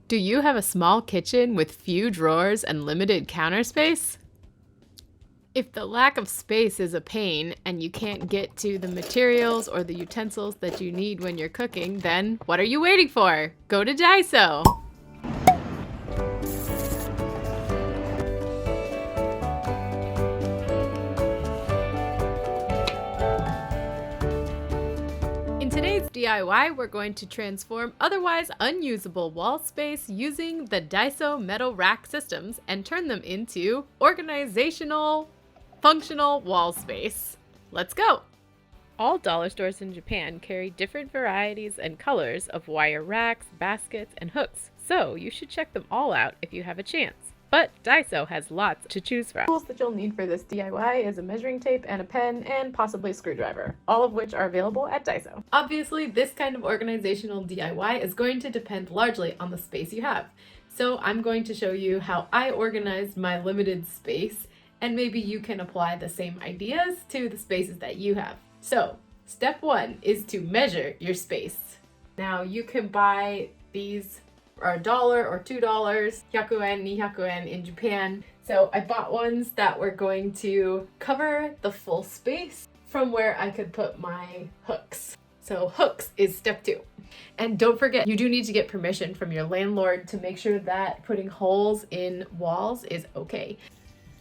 Do you have a small kitchen with few drawers and limited counter space? If the lack of space is a pain and you can't get to the materials or the utensils that you need when you're cooking, then what are you waiting for? Go to Daiso! In today's DIY, we're going to transform otherwise unusable wall space using the Daiso metal rack systems and turn them into organizational, functional wall space. Let's go! All dollar stores in Japan carry different varieties and colors of wire racks, baskets, and hooks, so you should check them all out if you have a chance. But Daiso has lots to choose from. Tools that you'll need for this DIY is a measuring tape and a pen and possibly a screwdriver, all of which are available at Daiso. Obviously, this kind of organizational DIY is going to depend largely on the space you have. So I'm going to show you how I organized my limited space, and maybe you can apply the same ideas to the spaces that you have. So step one is to measure your space. Now you can buy these for $1 or $2, 100 yen, 200 yen in Japan. So I bought ones that were going to cover the full space from where I could put my hooks. So hooks is step two. And don't forget, you do need to get permission from your landlord to make sure that putting holes in walls is okay.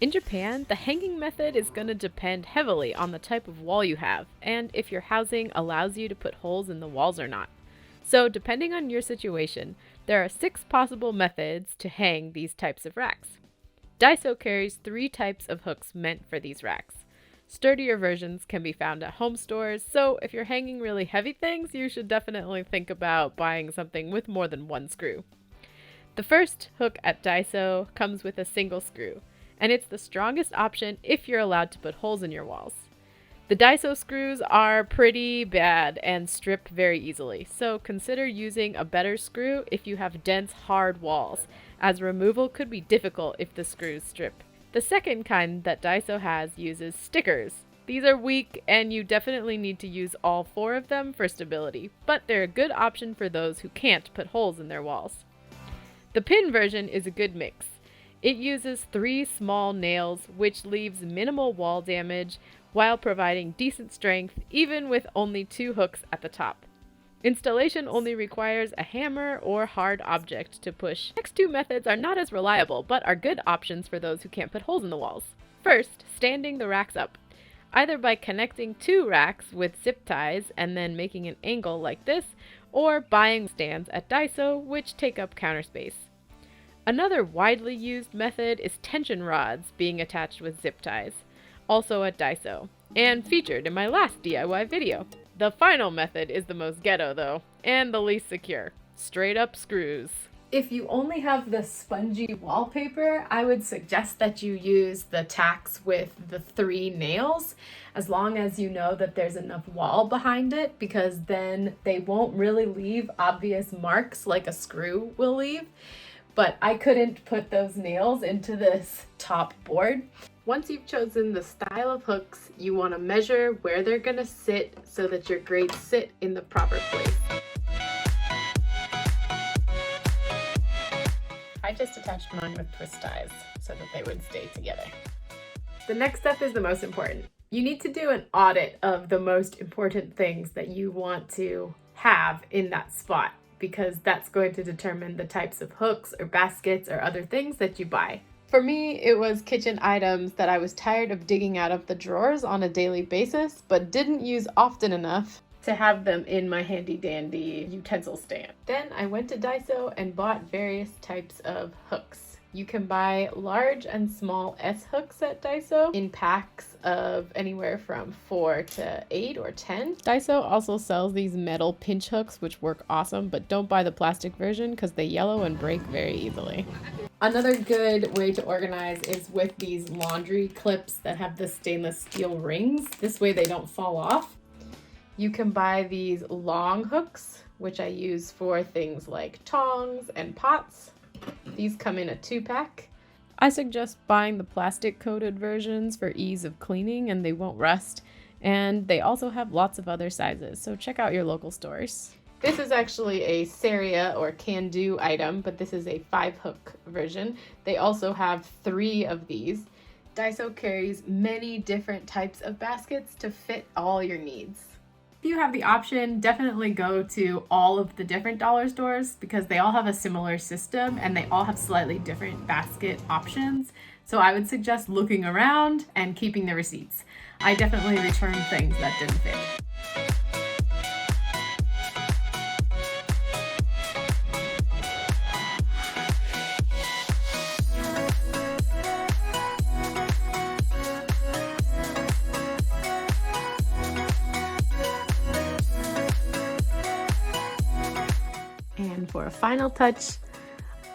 In Japan, the hanging method is going to depend heavily on the type of wall you have and if your housing allows you to put holes in the walls or not. So depending on your situation, there are 6 possible methods to hang these types of racks. Daiso carries 3 types of hooks meant for these racks. Sturdier versions can be found at home stores, so if you're hanging really heavy things, you should definitely think about buying something with more than one screw. The first hook at Daiso comes with a single screw, and it's the strongest option if you're allowed to put holes in your walls. The Daiso screws are pretty bad and strip very easily, so consider using a better screw if you have dense, hard walls, as removal could be difficult if the screws strip. The second kind that Daiso has uses stickers. These are weak and you definitely need to use all 4 of them for stability, but they're a good option for those who can't put holes in their walls. The pin version is a good mix. It uses 3 small nails, which leaves minimal wall damage while providing decent strength, even with only 2 hooks at the top. Installation only requires a hammer or hard object to push. The next 2 methods are not as reliable, but are good options for those who can't put holes in the walls. First, standing the racks up, either by connecting 2 racks with zip ties and then making an angle like this, or buying stands at Daiso, which take up counter space. Another widely used method is tension rods being attached with zip ties, also at Daiso, and featured in my last DIY video. The final method is the most ghetto though, and the least secure. Straight up screws. If you only have the spongy wallpaper, I would suggest that you use the tacks with the 3 nails, as long as you know that there's enough wall behind it, because then they won't really leave obvious marks like a screw will leave. But I couldn't put those nails into this top board. Once you've chosen the style of hooks, you want to measure where they're going to sit so that your grates sit in the proper place. I just attached mine with twist ties so that they would stay together. The next step is the most important. You need to do an audit of the most important things that you want to have in that spot, because that's going to determine the types of hooks or baskets or other things that you buy. For me, it was kitchen items that I was tired of digging out of the drawers on a daily basis, but didn't use often enough to have them in my handy dandy utensil stand. Then I went to Daiso and bought various types of hooks. You can buy large and small S hooks at Daiso in packs of anywhere from 4 to 8 or 10. Daiso also sells these metal pinch hooks, which work awesome, but don't buy the plastic version because they yellow and break very easily. Another good way to organize is with these laundry clips that have the stainless steel rings. This way they don't fall off. You can buy these long hooks, which I use for things like tongs and pots. These come in a 2-pack. I suggest buying the plastic coated versions for ease of cleaning and they won't rust. And they also have lots of other sizes, so check out your local stores. This is actually a Seria or can-do item, but this is a 5-hook version. They also have 3 of these. Daiso carries many different types of baskets to fit all your needs. If you have the option, definitely go to all of the different dollar stores because they all have a similar system and they all have slightly different basket options. So I would suggest looking around and keeping the receipts. I definitely returned things that didn't fit. And for a final touch,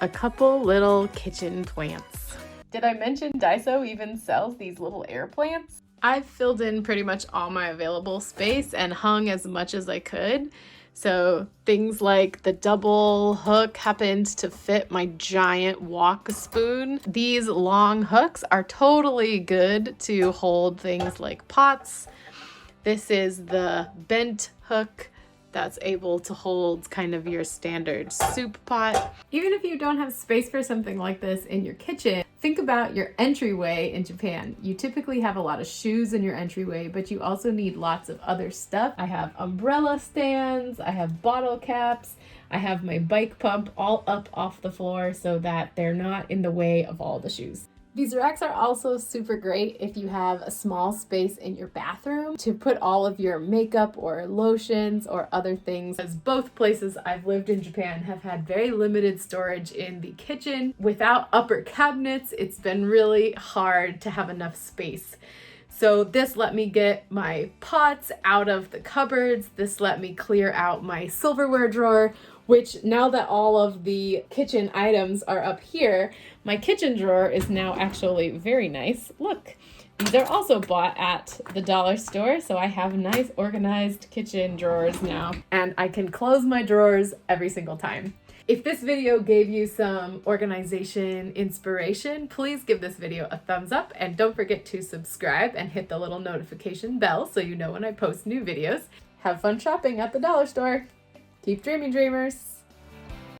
a couple little kitchen plants. Did I mention Daiso even sells these little air plants? I've filled in pretty much all my available space and hung as much as I could. So things like the double hook happened to fit my giant wok spoon. These long hooks are totally good to hold things like pots. This is the bent hook that's able to hold kind of your standard soup pot. Even if you don't have space for something like this in your kitchen, think about your entryway in Japan. You typically have a lot of shoes in your entryway, but you also need lots of other stuff. I have umbrella stands, I have bottle caps, I have my bike pump all up off the floor so that they're not in the way of all the shoes. These racks are also super great if you have a small space in your bathroom to put all of your makeup or lotions or other things, as both places I've lived in Japan have had very limited storage in the kitchen. Without upper cabinets, it's been really hard to have enough space. So this let me get my pots out of the cupboards. This let me clear out my silverware drawer, which now that all of the kitchen items are up here, my kitchen drawer is now actually very nice. Look, these are also bought at the dollar store, so I have nice organized kitchen drawers now, and I can close my drawers every single time. If this video gave you some organization inspiration, please give this video a thumbs up and don't forget to subscribe and hit the little notification bell so you know when I post new videos. Have fun shopping at the dollar store. Keep dreaming, dreamers!